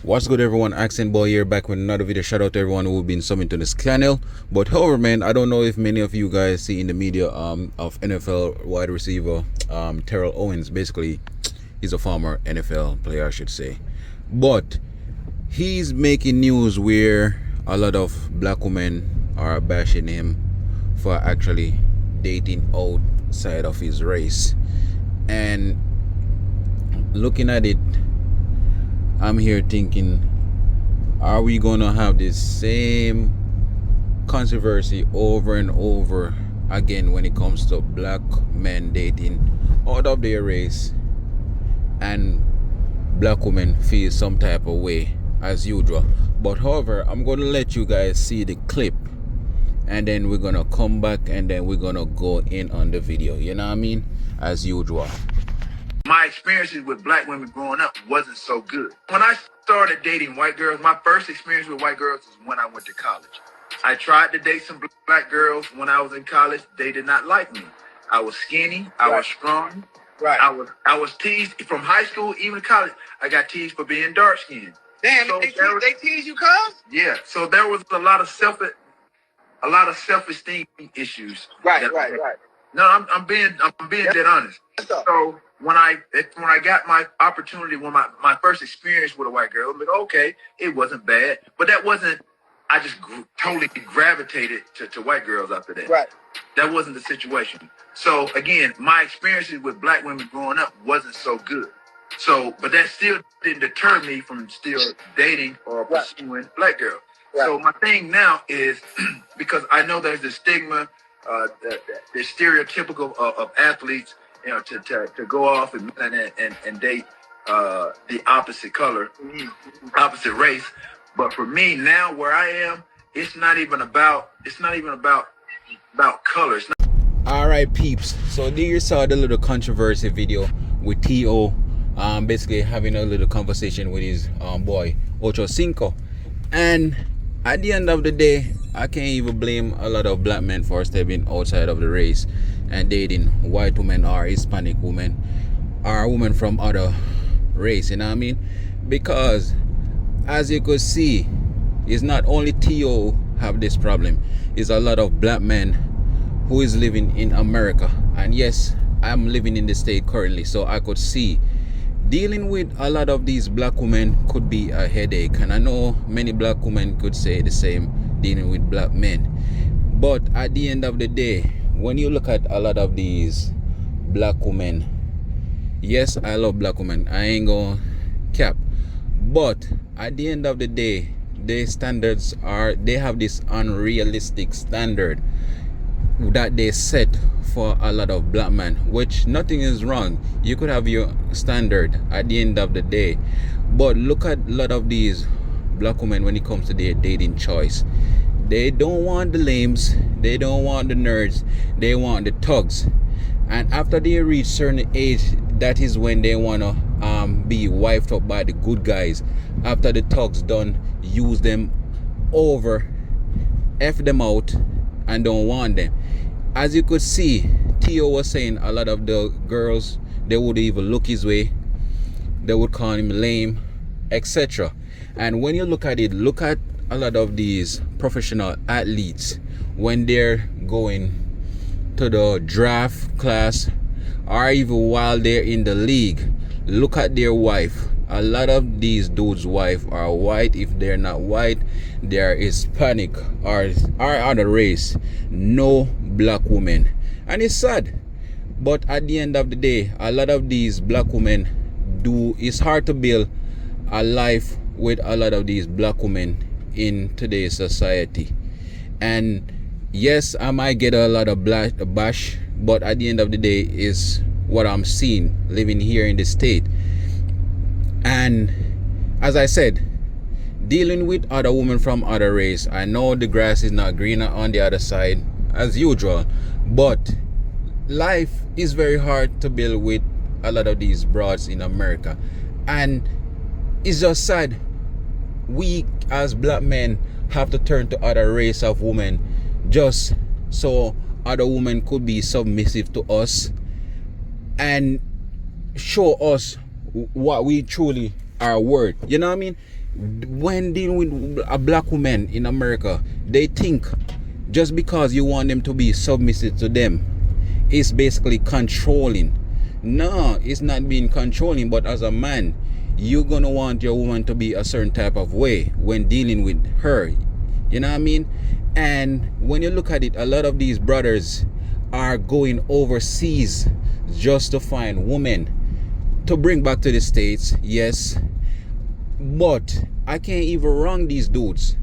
What's good, everyone? Accent Boy here, back with another video. Shout out to everyone who've been subbing to this channel. But however, man, I don't know if many of you guys see in the media of NFL wide receiver Terrell Owens. Basically, he's a former NFL player, I should say, but he's making news where a lot of black women are bashing him for actually dating outside of his race. And looking at it, I'm here thinking, are we gonna have this same controversy over and over again when it comes to black men dating out of their race, and black women feel some type of way as usual? But however, I'm gonna let you guys see the clip, and then we're gonna come back and then we're gonna go in on the video, you know what I mean, as usual. My experiences with black women growing up wasn't so good. When I started dating white girls, my first experience with white girls was when I went to college. I tried to date some black girls when I was in college. They did not like me. I was skinny. I was strong. Right. I was teased from high school, even college. I got teased for being dark skinned. Damn, so they tease you, cuz? Yeah. So there was a lot of self-esteem issues. Right. No, I'm being dead honest. So when I got my opportunity, when my first experience with a white girl, I'm like, okay, it wasn't bad, but that wasn't. I just totally gravitated to white girls after that. Right. That wasn't the situation. So again, my experiences with black women growing up wasn't so good. So, but that still didn't deter me from still dating or pursuing black girls. Right. So my thing now is, because I know there's the stigma, the stereotypical of athletes, you know, to go off and date the opposite color, opposite race. But for me now, where I am, it's not even about color. It's not. All right, peeps. So there you saw the little controversy video with T.O. Basically having a little conversation with his boy Ocho Cinco, and at the end of the day, I can't even blame a lot of black men for stepping outside of the race and dating white women or Hispanic women or women from other race, you know what I mean? Because as you could see, it's not only T.O. have this problem, it's a lot of black men who is living in America. And yes, I'm living in the state currently, so I could see dealing with a lot of these black women could be a headache. And I know many black women could say the same dealing with black men. But at the end of the day, when you look at a lot of these black women, yes, I love black women, I ain't gonna cap, but at the end of the day, their standards they have this unrealistic standard that they set for a lot of black men, which nothing is wrong. You could have your standard at the end of the day, but look at a lot of these black women when it comes to their dating choice. They don't want the lames, they don't want the nerds, they want the thugs. And after they reach certain age, that is when they want to be wiped up by the good guys. After the thugs done use them over, F them out, and don't want them. As you could see, T.O. was saying a lot of the girls, they would even look his way, they would call him lame, etc. And when you look at it, look at a lot of these professional athletes when they're going to the draft class or even while they're in the league. Look at their wife. A lot of these dudes' wife are white. If they're not white, they're Hispanic or other race. No black women. And it's sad, but at the end of the day, a lot of these black women it's hard to build a life with a lot of these black women in today's society. And yes, I might get a lot of bash, but at the end of the day is what I'm seeing living here in the state. And as I said, dealing with other women from other race, I know the grass is not greener on the other side as usual, but life is very hard to build with a lot of these broads in America. And it's just sad we as black men have to turn to other race of women just so other women could be submissive to us and show us what we truly are worth. You know what I mean? when dealing with a black woman in America, they think just because you want them to be submissive to them, it's basically controlling. No, it's not being controlling, but as a man, you're gonna want your woman to be a certain type of way when dealing with her. You know what I mean? And when you look at it, a lot of these brothers are going overseas just to find women to bring back to the States, yes. But I can't even wrong these dudes.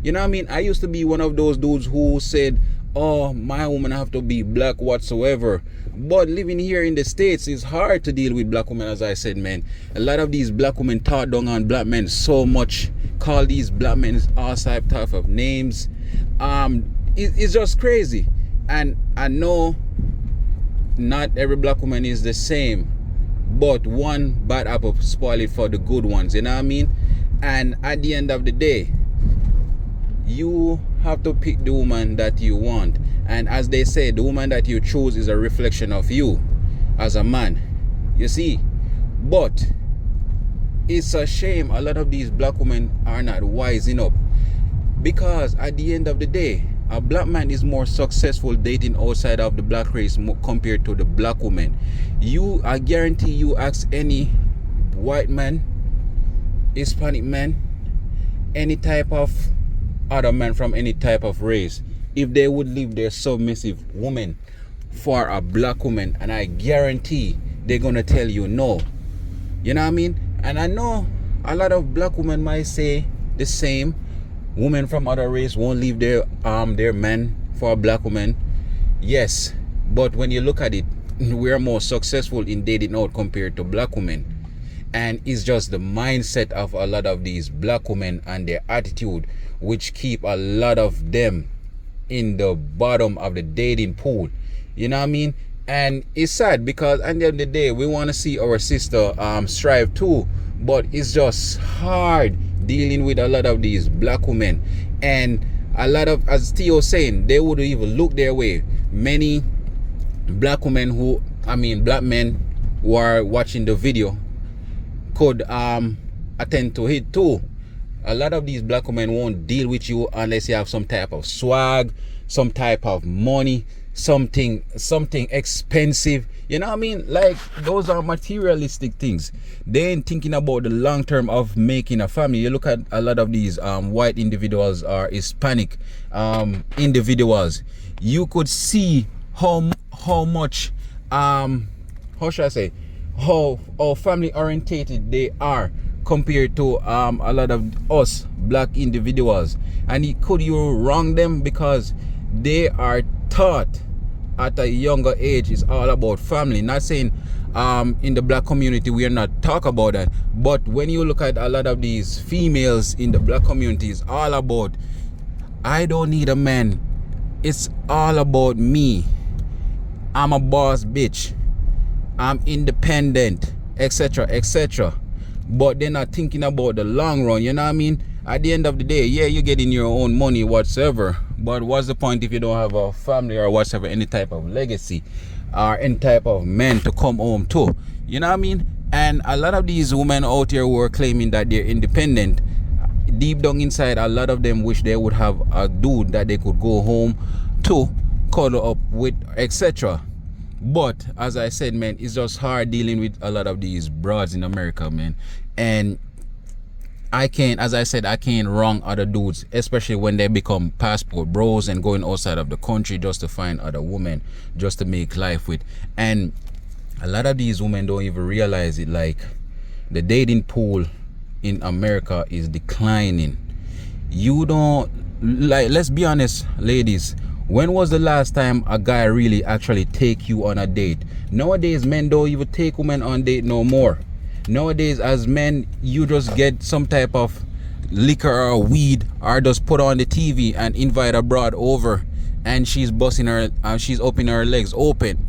You know what I mean? I used to be one of those dudes who said, oh, my woman have to be black whatsoever. But living here in the States is hard to deal with black women, as I said, man. A lot of these black women talk down on black men so much, call these black men all type of names. It's just crazy. And I know not every black woman is the same, but one bad apple spoil it for the good ones, you know what I mean? And at the end of the day, you have to pick the woman that you want. And as they say, the woman that you choose is a reflection of you as a man, you see. But it's a shame a lot of these black women are not wising up, because at the end of the day, a black man is more successful dating outside of the black race compared to the black woman. I guarantee you ask any white man, Hispanic man, any type of other man from any type of race, if they would leave their submissive woman for a black woman, and I guarantee they're gonna tell you no. You know what I mean? And I know a lot of black women might say the same. Women from other race won't leave their men for a black woman. Yes, but when you look at it, we're more successful in dating out compared to black women. And it's just the mindset of a lot of these black women and their attitude which keep a lot of them in the bottom of the dating pool. You know what I mean? And it's sad, because at the end of the day, we want to see our sister strive too, but it's just hard dealing with a lot of these black women. And a lot of, as Theo saying, they wouldn't even look their way. Many black women black men who are watching the video could attend to it too. A lot of these black women won't deal with you unless you have some type of swag, some type of money, something expensive. You know what I mean? Like, those are materialistic things. They ain't thinking about the long term of making a family. You look at a lot of these white individuals or Hispanic individuals, you could see how much how should I say, how family orientated they are compared to a lot of us black individuals. And could you wrong them because they are taught at a younger age it's all about family? Not saying in the black community we are not talk about that, but when you look at a lot of these females in the black community, it's all about, I don't need a man, it's all about me, I'm a boss bitch, I'm independent, etc, etc. But they're not thinking about the long run. You know what I mean? At the end of the day, yeah, you're getting your own money whatsoever, but what's the point if you don't have a family or whatever, any type of legacy or any type of men to come home to? You know what I mean? And a lot of these women out here who are claiming that they're independent, deep down inside, a lot of them wish they would have a dude that they could go home to, cuddle up with, etc. But as I said, man, it's just hard dealing with a lot of these broads in America, man. And I can't, as I said, I can't wrong other dudes, especially when they become passport bros and going outside of the country just to find other women just to make life with. And a lot of these women don't even realize it. Like, the dating pool in America is declining. You don't, like, let's be honest, ladies, when was the last time a guy really actually take you on a date? Nowadays, men don't even take women on date no more. Nowadays, as men, you just get some type of liquor or weed, or just put on the TV and invite a broad over, and she's busting her, she's opening her legs open.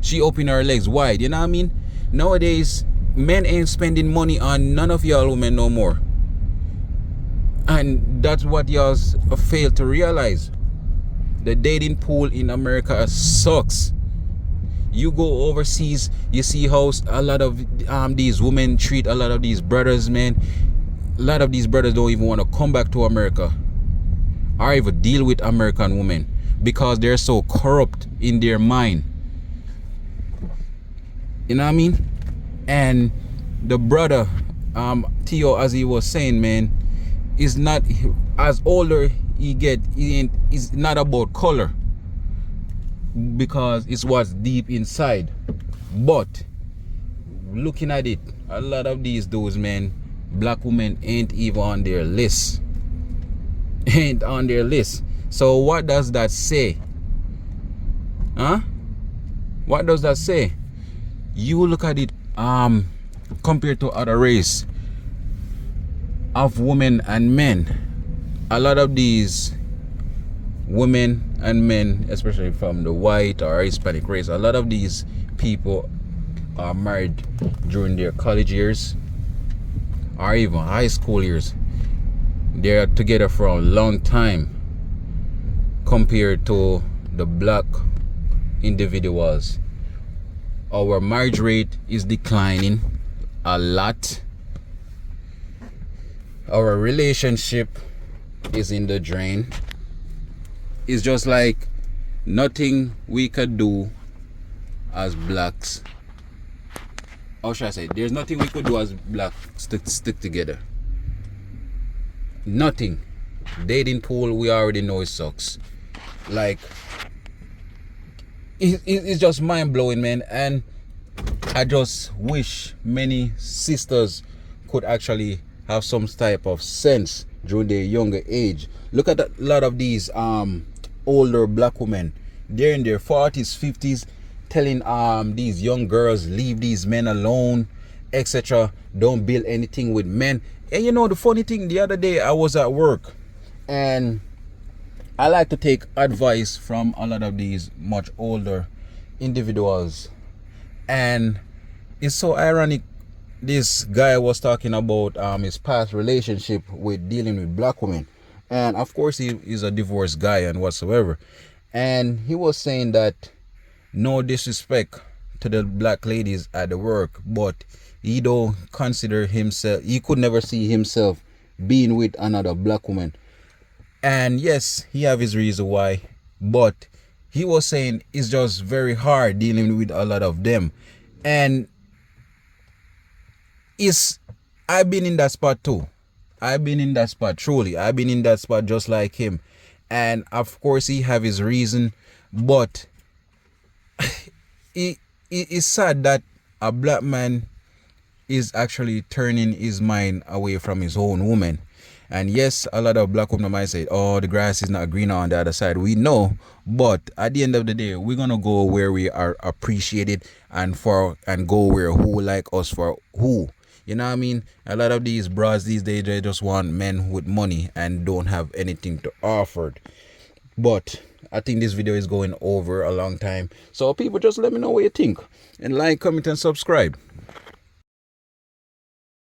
She open her legs wide, you know what I mean? Nowadays, men ain't spending money on none of y'all women no more. And that's what y'all fail to realize. The dating pool in America sucks. You go overseas, you see how a lot of these women treat a lot of these brothers, man. lot of these brothers don't even want to come back to America or even deal with American women because they're so corrupt in their mind. You know what I mean? And the brother, Theo, as he was saying, man, is not, as older he get, it's not about color, because it's what's deep inside. But looking at it, a lot of these dudes, man, black women ain't even on their list. Ain't on their list. So what does that say? Huh? What does that say? You look at it compared to other race of women and men. A lot of these women and men, especially from the white or Hispanic race, a lot of these people are married during their college years or even high school years. They're together for a long time compared to the black individuals. Our marriage rate is declining a lot. Our relationship is in the drain. It's just like nothing we could do as blacks. How should I say? There's nothing we could do as blacks stick together. Nothing. Dating pool, we already know it sucks. Like, it's just mind-blowing, man. And I just wish many sisters could actually have some type of sense during their younger age. Look at a lot of these older black women. They're in their 40s, 50s, telling these young girls, leave these men alone, etc. Don't build anything with men. And you know, the funny thing, the other day I was at work, and I like to take advice from a lot of these much older individuals. And it's so ironic, this guy was talking about his past relationship with dealing with black women. And of course he's a divorced guy and whatsoever. And he was saying that, no disrespect to the black ladies at the work, but he don't consider himself, he could never see himself being with another black woman. And yes, he have his reason why, but he was saying it's just very hard dealing with a lot of them. And I've been in that spot too. I've been in that spot, truly. I've been in that spot just like him. And of course he have his reason, but it's sad that a black man is actually turning his mind away from his own woman. And yes, a lot of black women might say, oh, the grass is not greener on the other side. We know, but at the end of the day, we're gonna go where we are appreciated, and go where who like us for who. You know what I mean? A lot of these bras these days, they just want men with money and don't have anything to offer. But I think this video is going over a long time. So people, just let me know what you think. And like, comment, and subscribe.